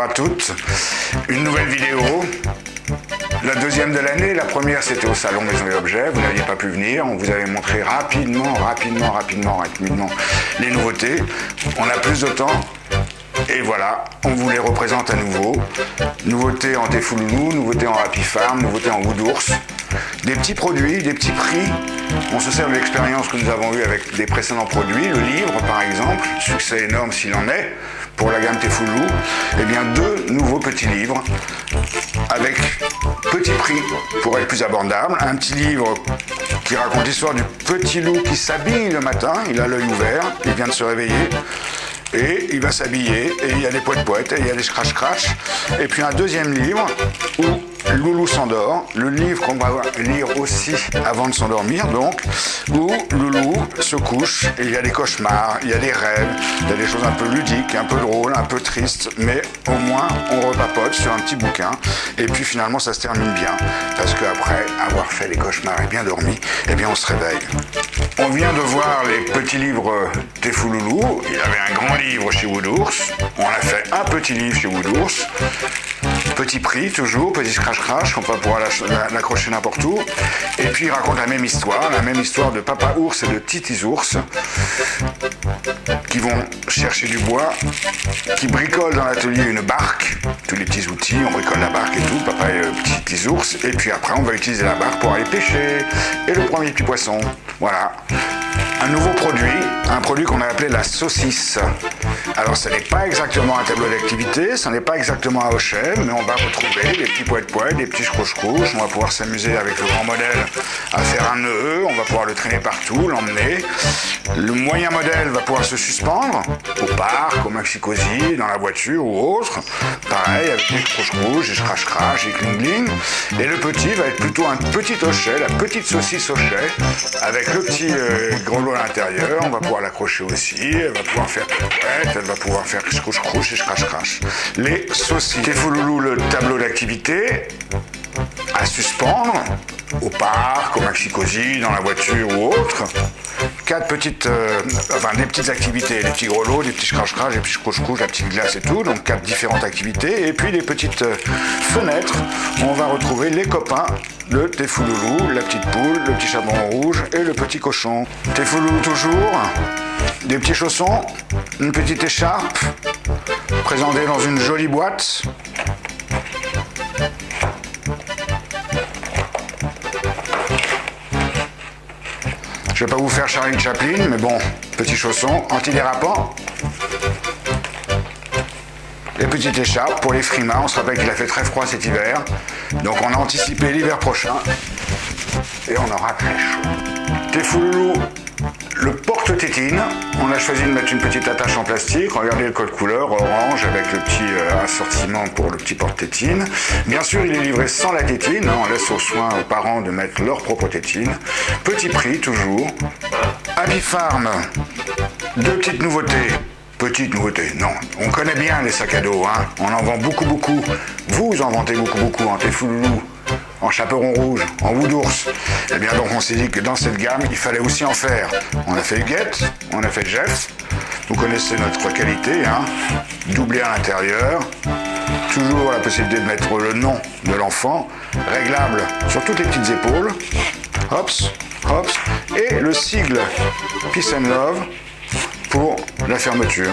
à toutes, une nouvelle vidéo, la deuxième de l'année. La première c'était au salon Maison et Objets, vous n'aviez pas pu venir, on vous avait montré rapidement les nouveautés. On a plus de temps et voilà, on vous les représente à nouveau. Nouveautés en Tefouloulou, nouveautés en Happy Farm, nouveautés en Wood-Ours. Des petits produits, des petits prix. On se sert de l'expérience que nous avons eue avec des précédents produits. Le livre, par exemple, succès énorme s'il en est, pour la gamme Tefouloulou. Eh bien, 2 nouveaux petits livres avec petit prix pour être plus abordable. Un petit livre qui raconte l'histoire du petit loup qui s'habille le matin. Il a l'œil ouvert, il vient de se réveiller. Et il va s'habiller, et il y a des poètes, et il y a des scratch-scratch. Et puis un deuxième livre où Loulou s'endort, le livre qu'on va lire aussi avant de s'endormir, donc, où Loulou se couche, et il y a des cauchemars, il y a des rêves, il y a des choses un peu ludiques, un peu drôles, un peu tristes, mais au moins on repapote sur un petit bouquin, et puis finalement ça se termine bien, parce qu'après avoir fait les cauchemars et bien dormi, eh bien on se réveille. On vient de voir les petits livres Tefouloulou, il y avait un grand livre chez Wood-Ours, on a fait un petit livre chez Wood-Ours, petit prix toujours, petit scratch-scratch, on va pouvoir l'accrocher n'importe où, et puis il raconte la même histoire de Papa Ours et de Titi Ours, qui vont chercher du bois, qui bricolent dans l'atelier une barque, tous les petits outils, on bricole la barque et tout, Papa et Titi Ours, et puis après on va utiliser la barque pour aller pêcher, et le premier petit poisson, voilà. Un nouveau produit, un produit qu'on a appelé la saucisse. Alors ce n'est pas exactement un tableau d'activité, ce n'est pas exactement un hochet, mais on va retrouver des petits poètes, des petits scrouches, on va pouvoir s'amuser avec le grand modèle à faire un nœud, on va pouvoir le traîner partout, l'emmener. Le moyen modèle va pouvoir se suspendre au parc, au maxi-cosy, dans la voiture ou autre. Pareil, avec des scrouches, des scratch-scratch, des cling-cling. Et le petit va être plutôt un petit hochet, la petite saucisse hochet, avec le petit grelot à l'intérieur. On va pouvoir l'accrocher aussi, elle va pouvoir faire poète, elle va pouvoir faire scrouche et scratch-scratch. Les saucisses. Tefouloulou, le tableau d'activité à suspendre au parc, au maxi-cosy, dans la voiture ou autre. 4 petites, des petites activités, des petits grelots, des petits scratch-scratch, des petits scrouche, la petite glace et tout, donc 4 différentes activités. Et puis des petites fenêtres, on va retrouver les copains de Tefouloulou, la petite poule, le petit chaperon rouge et le petit cochon. Tefouloulou toujours, des petits chaussons, une petite écharpe, présentée dans une jolie boîte. Je ne vais pas vous faire Charlie Chaplin, mais bon, petits chaussons, antidérapants. Les petites écharpes pour les frimas, on se rappelle qu'il a fait très froid cet hiver. Donc on a anticipé l'hiver prochain. Et on aura très chaud. Tefouloulou, le porte-tétine. On a choisi de mettre une petite attache en plastique. Regardez le code couleur, orange, avec le petit assortiment pour le petit porte-tétine. Bien sûr, il est livré sans la tétine. On laisse aux soins aux parents de mettre leur propre tétine. Petit prix, toujours. Happy Farm, 2 petites nouveautés. Petite nouveauté, non. On connaît bien les sacs à dos, hein. On en vend beaucoup. Vous en vendez beaucoup en Tefouloulou, en chaperon rouge, en Wood-Ours. Eh bien donc on s'est dit que dans cette gamme, il fallait aussi en faire. On a fait Guette, on a fait Jeff. Vous connaissez notre qualité, hein. Doublé à l'intérieur. Toujours la possibilité de mettre le nom de l'enfant. Réglable sur toutes les petites épaules. Hops. Et le sigle Peace and Love pour la fermeture.